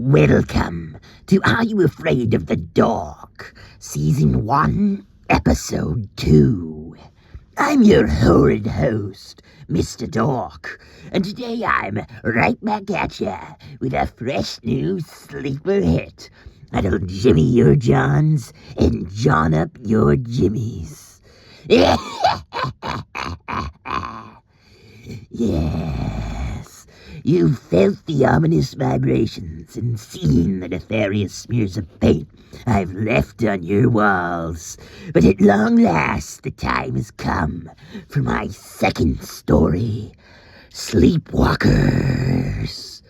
Welcome to Are You Afraid of the Dork? Season 1, Episode 2. I'm your horrid host, Mr. Dork, and today I'm right back at ya with a fresh new sleeper hit that'll jimmy your johns and john up your jimmies. Yes, you've felt the ominous vibrations and seen the nefarious smears of paint I've left on your walls. But at long last, the time has come for my second story, Sleepwalkers.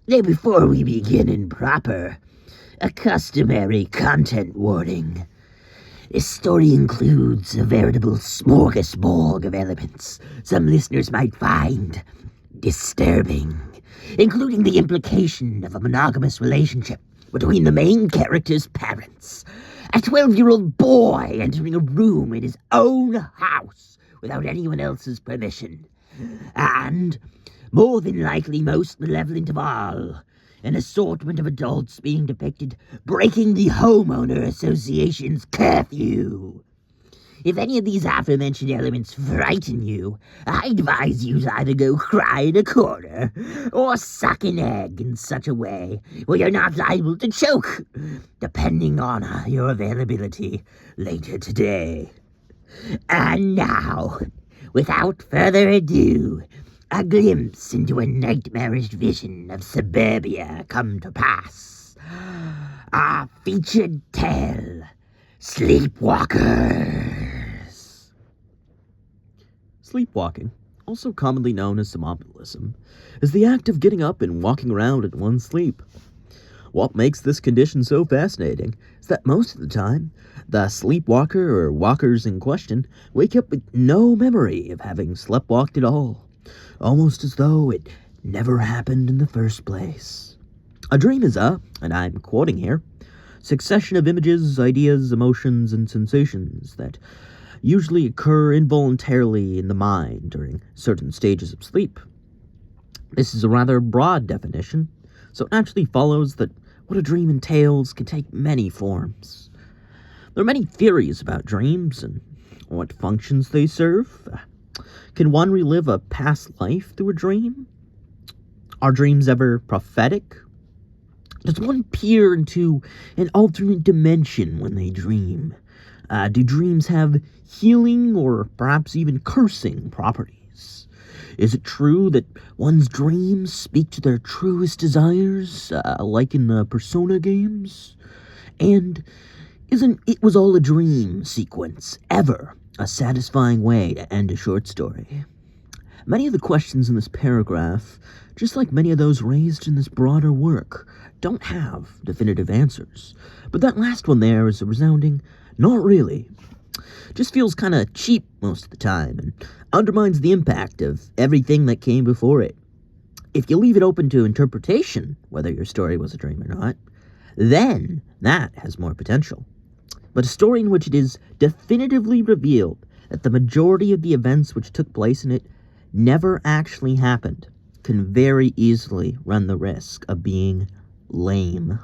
Now, before we begin in proper, a customary content warning. This story includes a veritable smorgasbord of elements some listeners might find disturbing, including the implication of a monogamous relationship between the main character's parents, a 12-year-old boy entering a room in his own house without anyone else's permission, and, more than likely most malevolent of all, an assortment of adults being depicted breaking the Homeowner Association's curfew. If any of these aforementioned elements frighten you, I advise you to either go cry in a corner or suck an egg in such a way where you're not liable to choke, depending on your availability later today. And now, without further ado, a glimpse into a nightmarish vision of suburbia come to pass. Our featured tale, Sleepwalkers. Sleepwalking, also commonly known as somnambulism, is the act of getting up and walking around in one's sleep. What makes this condition so fascinating is that most of the time, the sleepwalker or walkers in question wake up with no memory of having sleptwalked at all, almost as though it never happened in the first place. A dream is and I'm quoting here, succession of images, ideas, emotions, and sensations that usually occur involuntarily in the mind during certain stages of sleep. This is a rather broad definition, so it naturally follows that what a dream entails can take many forms. There are many theories about dreams and what functions they serve. Can one relive a past life through a dream? Are dreams ever prophetic? Does one peer into an alternate dimension when they dream? Do dreams have healing or perhaps even cursing properties? Is it true that one's dreams speak to their truest desires, like in the Persona games? And isn't "It Was All a Dream" sequence ever a satisfying way to end a short story? Many of the questions in this paragraph, just like many of those raised in this broader work, don't have definitive answers. But that last one there is a resounding "not really." Just feels kinda cheap most of the time and undermines the impact of everything that came before it. If you leave it open to interpretation, whether your story was a dream or not, then that has more potential. But a story in which it is definitively revealed that the majority of the events which took place in it never actually happened can very easily run the risk of being lame.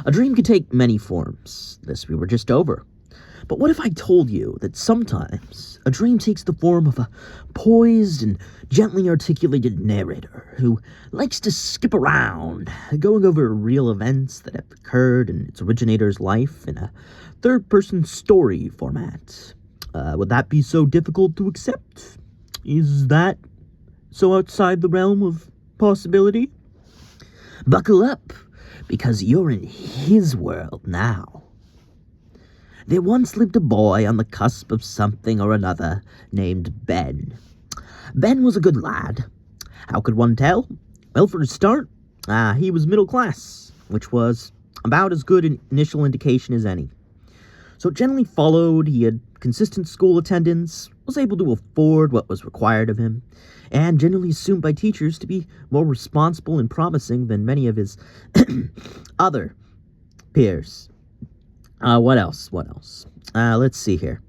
A dream can take many forms. This we were just over. But what if I told you that sometimes a dream takes the form of a poised and gently articulated narrator who likes to skip around, going over real events that have occurred in its originator's life in a third-person story format? Would that be so difficult to accept? Is that so outside the realm of possibility? Buckle up, because you're in his world now. There once lived a boy on the cusp of something or another named Ben. Ben was a good lad. How could one tell? Well, for a start, he was middle class, which was about as good an initial indication as any. So it generally followed he had consistent school attendance, was able to afford what was required of him, and generally assumed by teachers to be more responsible and promising than many of his other peers. What else? Let's see here.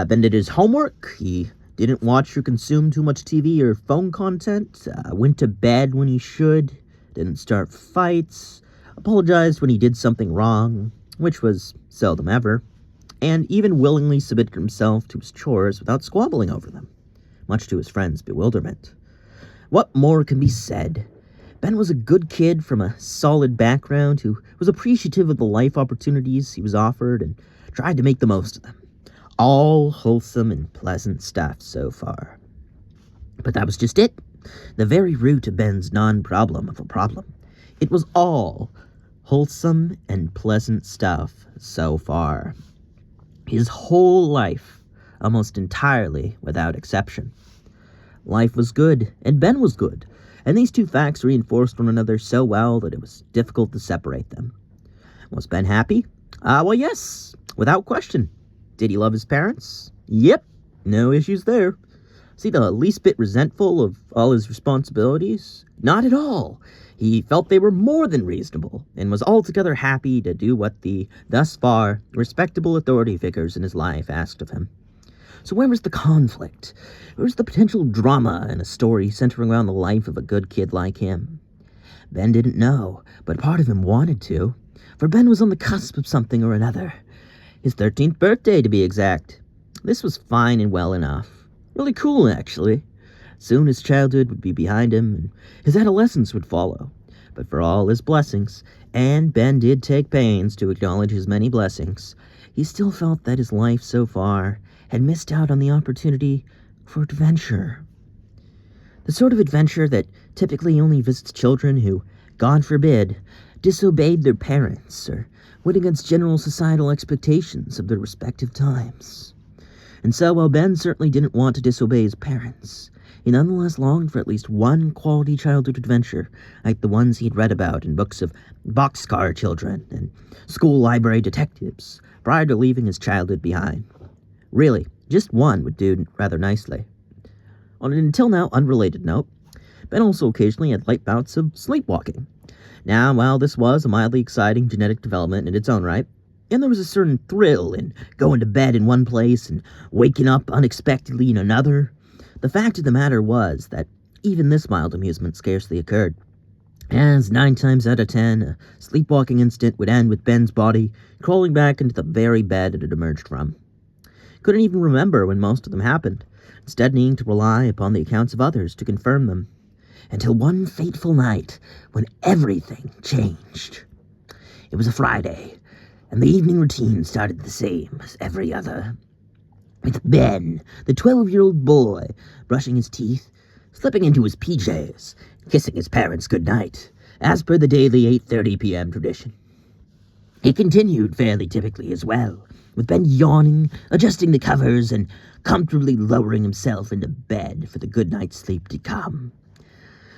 Ben did his homework. He didn't watch or consume too much TV or phone content. Went to bed when he should. didn't start fights, apologized when he did something wrong, which was seldom ever, and even willingly submitted himself to his chores without squabbling over them, much to his friends' bewilderment. What more can be said? Ben was a good kid from a solid background who was appreciative of the life opportunities he was offered and tried to make the most of them. All wholesome and pleasant stuff so far. But that was just it. The very root of Ben's non-problem of a problem. It was all wholesome and pleasant stuff so far. His whole life, almost entirely without exception. Life was good, and Ben was good, and these two facts reinforced one another so well that it was difficult to separate them. Was Ben happy? Well, yes, without question. Did he love his parents? Yep, no issues there. Was he the least bit resentful of all his responsibilities? Not at all. He felt they were more than reasonable, and was altogether happy to do what the, thus far, respectable authority figures in his life asked of him. So where was the conflict? Where was the potential drama in a story centering around the life of a good kid like him? Ben didn't know, but part of him wanted to, for Ben was on the cusp of something or another. His 13th birthday, to be exact. This was fine and well enough. Really cool, actually. Soon his childhood would be behind him, and his adolescence would follow. But for all his blessings, and Ben did take pains to acknowledge his many blessings, he still felt that his life so far had missed out on the opportunity for adventure. The sort of adventure that typically only visits children who, God forbid, disobeyed their parents or went against general societal expectations of their respective times. And so, while Ben certainly didn't want to disobey his parents, he nonetheless longed for at least one quality childhood adventure, like the ones he'd read about in books of boxcar children and school library detectives, prior to leaving his childhood behind. Really, just one would do rather nicely. On an until now unrelated note, Ben also occasionally had light bouts of sleepwalking. Now, while this was a mildly exciting genetic development in its own right, and there was a certain thrill in going to bed in one place and waking up unexpectedly in another, the fact of the matter was that even this mild amusement scarcely occurred, as 9 times out of 10, a sleepwalking incident would end with Ben's body crawling back into the very bed it had emerged from. Couldn't even remember when most of them happened, instead needing to rely upon the accounts of others to confirm them, until one fateful night when everything changed. It was a Friday, and the evening routine started the same as every other, with Ben, the 12-year-old boy, brushing his teeth, slipping into his PJs, kissing his parents goodnight, as per the daily 8:30 p.m. tradition. It continued fairly typically as well, with Ben yawning, adjusting the covers, and comfortably lowering himself into bed for the good night's sleep to come.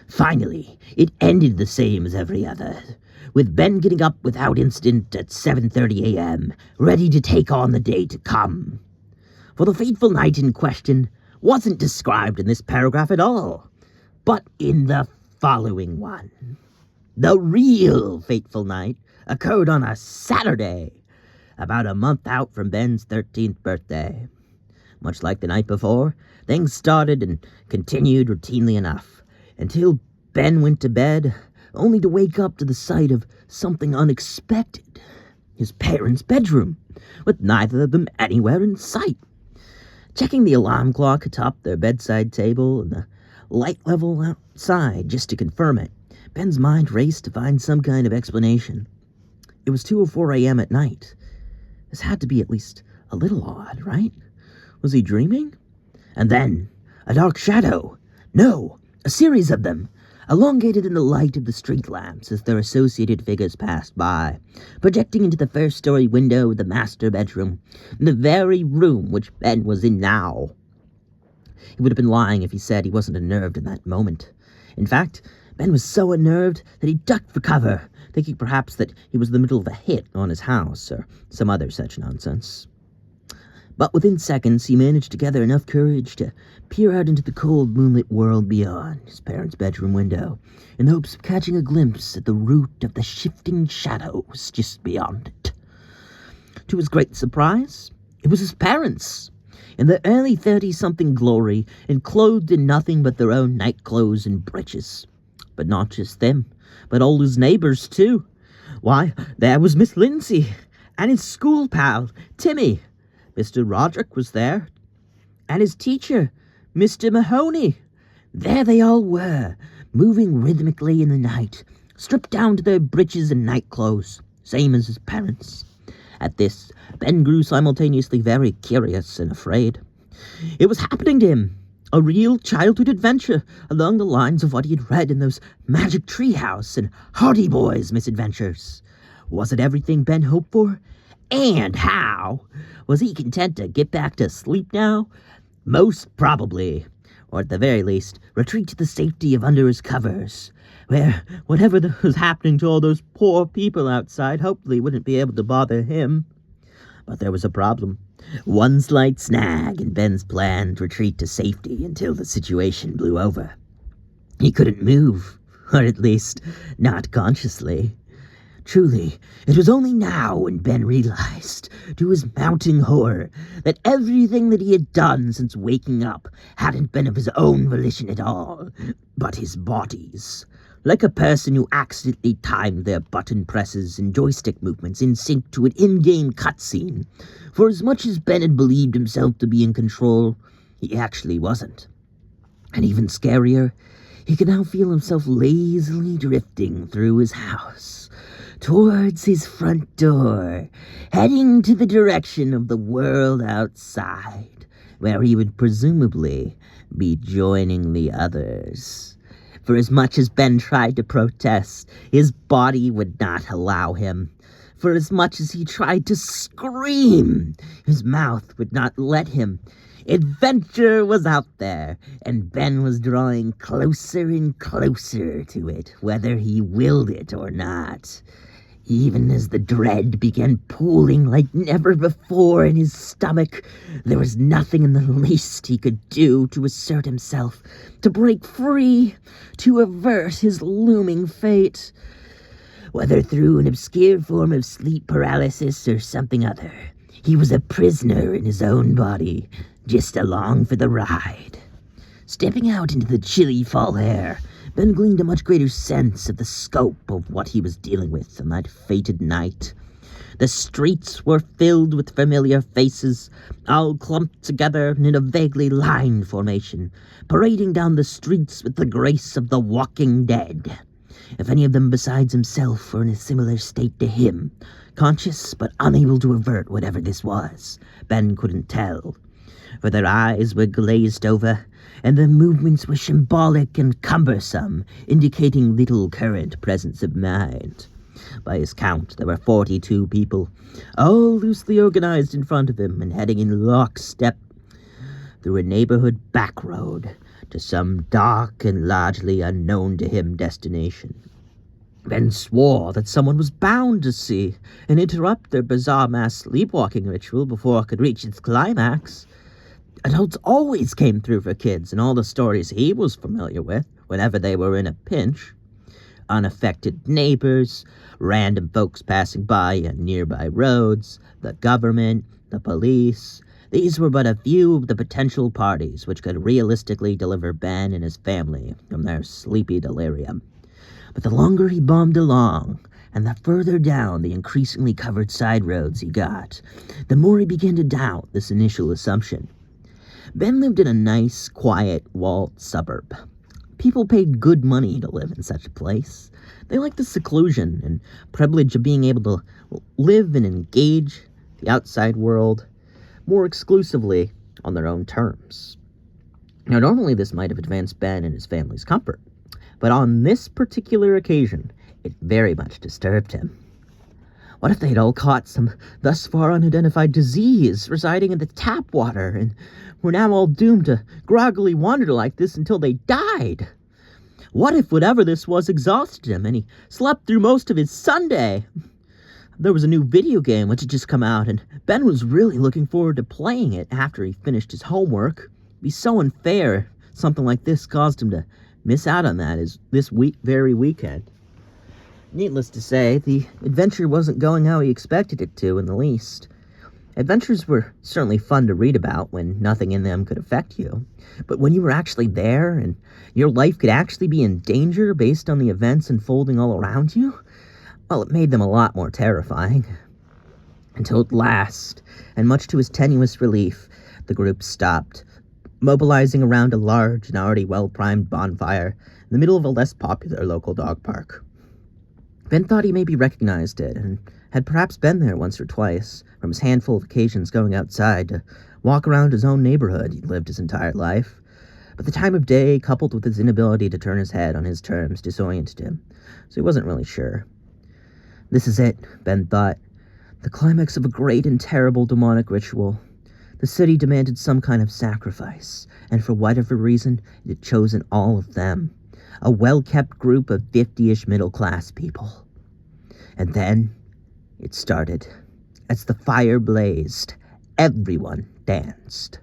Finally, it ended the same as every other, with Ben getting up without incident at 7:30 a.m., ready to take on the day to come. For the fateful night in question wasn't described in this paragraph at all, but in the following one. The real fateful night occurred on a Saturday, about a month out from Ben's 13th birthday. Much like the night before, things started and continued routinely enough, until Ben went to bed, only to wake up to the sight of something unexpected. His parents' bedroom, with neither of them anywhere in sight. Checking the alarm clock atop their bedside table and the light level outside just to confirm it, Ben's mind raced to find some kind of explanation. It was 2:04 a.m. at night. This had to be at least a little odd, right? Was he dreaming? And then, a dark shadow. No, a series of them, elongated in the light of the street lamps as their associated figures passed by, projecting into the first-story window of the master bedroom, the very room which Ben was in now. He would have been lying if he said he wasn't unnerved in that moment. In fact, Ben was so unnerved that he ducked for cover, thinking perhaps that he was in the middle of a hit on his house or some other such nonsense. But within seconds, he managed to gather enough courage to peer out into the cold moonlit world beyond his parents' bedroom window, in the hopes of catching a glimpse at the root of the shifting shadows just beyond it. To his great surprise, it was his parents, in their early 30-something glory, and clothed in nothing but their own nightclothes and breeches. But not just them. but all his neighbors, too. Why, there was Miss Lindsay, and his school pal, Timmy. Mr. Roderick was there, and his teacher, Mr. Mahoney. There they all were, moving rhythmically in the night, stripped down to their breeches and nightclothes, same as his parents. At this, Ben grew simultaneously very curious and afraid. It was happening to him, a real childhood adventure along the lines of what he had read in those Magic Treehouse and Hardy Boys misadventures. Was it everything Ben hoped for? And how? Was he content to get back to sleep now? Most probably. Or at the very least, retreat to the safety of under his covers, where whatever was happening to all those poor people outside hopefully wouldn't be able to bother him. But there was a problem. One slight snag in Ben's planned retreat to safety until the situation blew over. He couldn't move, or at least not consciously. Truly, it was only now when Ben realized, to his mounting horror, that everything that he had done since waking up hadn't been of his own volition at all, but his body's. Like a person who accidentally timed their button presses and joystick movements in sync to an in-game cutscene. For as much as Ben had believed himself to be in control, he actually wasn't. And even scarier, he could now feel himself lazily drifting through his house, towards his front door, heading to the direction of the world outside, where he would presumably be joining the others. For as much as Ben tried to protest, his body would not allow him. For as much as he tried to scream, his mouth would not let him. Adventure was out there, and Ben was drawing closer and closer to it, whether he willed it or not. Even as the dread began pooling like never before in his stomach, there was nothing in the least he could do to assert himself, to break free, to avert his looming fate. Whether through an obscure form of sleep paralysis or something other, he was a prisoner in his own body, just along for the ride. Stepping out into the chilly fall air, Ben gleaned a much greater sense of the scope of what he was dealing with on that fated night. The streets were filled with familiar faces, all clumped together in a vaguely lined formation, parading down the streets with the grace of the walking dead. If any of them besides himself were in a similar state to him, conscious but unable to avert whatever this was, Ben couldn't tell. For their eyes were glazed over, and their movements were symbolic and cumbersome, indicating little current presence of mind. By his count, there were 42 people, all loosely organized in front of him and heading in lockstep through a neighborhood back road to some dark and largely unknown to him destination. Ben swore that someone was bound to see and interrupt their bizarre mass sleepwalking ritual before it could reach its climax. Adults always came through for kids in all the stories he was familiar with whenever they were in a pinch. Unaffected neighbors, random folks passing by on nearby roads, the government, the police. These were but a few of the potential parties which could realistically deliver Ben and his family from their sleepy delirium. But the longer he bombed along, and the further down the increasingly covered side roads he got, the more he began to doubt this initial assumption. Ben lived in a nice, quiet, walled suburb. People paid good money to live in such a place. They liked the seclusion and privilege of being able to live and engage the outside world more exclusively on their own terms. Now, normally this might have advanced Ben and his family's comfort, but on this particular occasion, it very much disturbed him. What if they'd all caught some thus far unidentified disease residing in the tap water and were now all doomed to groggily wander like this until they died? What if whatever this was exhausted him and he slept through most of his Sunday? There was a new video game which had just come out, and Ben was really looking forward to playing it after he finished his homework. It'd be so unfair something like this caused him to miss out on that this very weekend. Needless to say, the adventure wasn't going how he expected it to in the least. Adventures were certainly fun to read about when nothing in them could affect you, but when you were actually there and your life could actually be in danger based on the events unfolding all around you, well, it made them a lot more terrifying. Until at last, and much to his tenuous relief, the group stopped, mobilizing around a large and already well-primed bonfire in the middle of a less popular local dog park. Ben thought he maybe recognized it, and had perhaps been there once or twice, from his handful of occasions going outside to walk around his own neighborhood he'd lived his entire life. But the time of day, coupled with his inability to turn his head on his terms, disoriented him, so he wasn't really sure. This is it, Ben thought. The climax of a great and terrible demonic ritual. The city demanded some kind of sacrifice, and for whatever reason, it had chosen all of them. A well-kept group of 50-ish middle-class people. And then it started. As the fire blazed, everyone danced.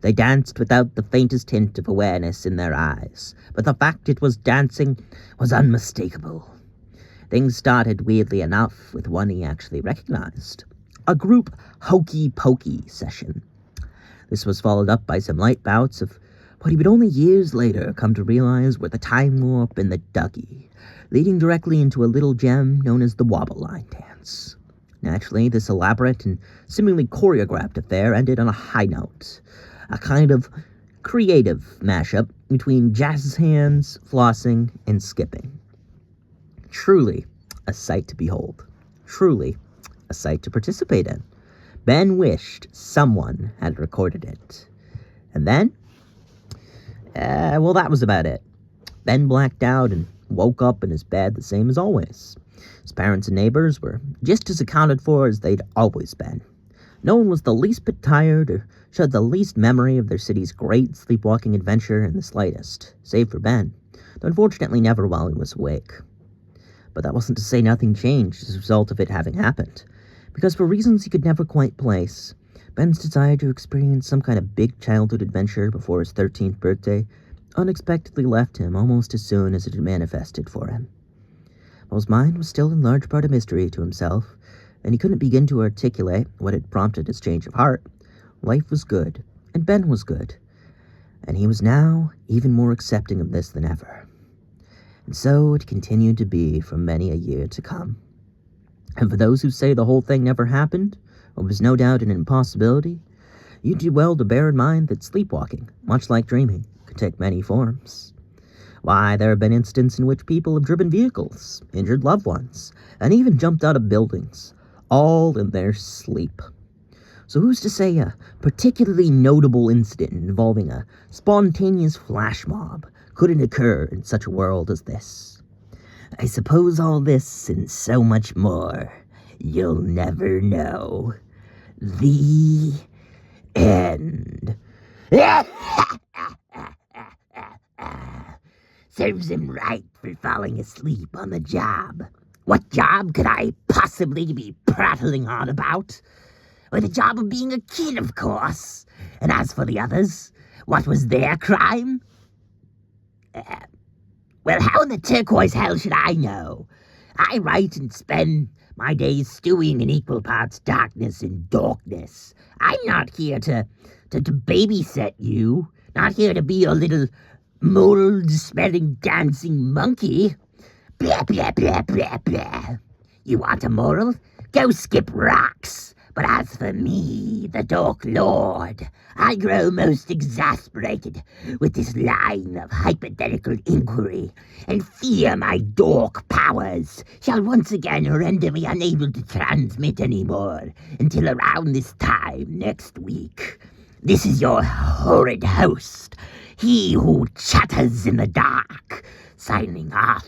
They danced without the faintest hint of awareness in their eyes, but the fact it was dancing was unmistakable. Things started weirdly enough with one he actually recognized. A group hokey-pokey session. This was followed up by some light bouts of what he would only years later come to realize were the time warp and the Dougie, leading directly into a little gem known as the Wobble Line Dance. Naturally, this elaborate and seemingly choreographed affair ended on a high note, a kind of creative mashup between jazz hands, flossing, and skipping. Truly a sight to behold. Truly a sight to participate in. Ben wished someone had recorded it. And then, well, that was about it. Ben blacked out and woke up in his bed the same as always. His parents and neighbors were just as accounted for as they'd always been. No one was the least bit tired or showed the least memory of their city's great sleepwalking adventure in the slightest, save for Ben, though unfortunately never while he was awake. But that wasn't to say nothing changed as a result of it having happened, because for reasons he could never quite place, Ben's desire to experience some kind of big childhood adventure before his 13th birthday unexpectedly left him almost as soon as it had manifested for him. While his mind was still in large part a mystery to himself, and he couldn't begin to articulate what had prompted his change of heart, life was good, and Ben was good, and he was now even more accepting of this than ever. And so it continued to be for many a year to come. And for those who say the whole thing never happened, or was no doubt an impossibility, you do well to bear in mind that sleepwalking, much like dreaming, could take many forms. Why, there have been instances in which people have driven vehicles, injured loved ones, and even jumped out of buildings, all in their sleep. So who's to say a particularly notable incident involving a spontaneous flash mob couldn't occur in such a world as this? I suppose all this and so much more you'll never know. The end. Serves him right for falling asleep on the job. What job could I possibly be prattling on about? Or the job of being a kid, of course. And as for the others, what was their crime? Well, how in the turquoise hell should I know? I write and spend my days stewing in equal parts darkness and darkness. I'm not here to babysit you. Not here to be your little mold-smelling dancing monkey. Blah, blah, blah, blah, blah. You want a moral? Go skip rocks. But as for me, the Dork Lord, I grow most exasperated with this line of hypothetical inquiry, and fear my Dork powers shall once again render me unable to transmit anymore until around this time next week. This is your horrid host, he who chatters in the dark, signing off.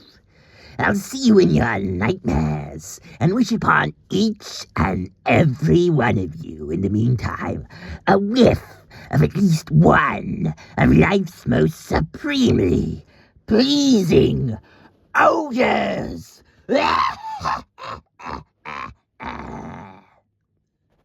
I'll see you in your nightmares, and wish upon each and every one of you, in the meantime, a whiff of at least one of life's most supremely pleasing odors.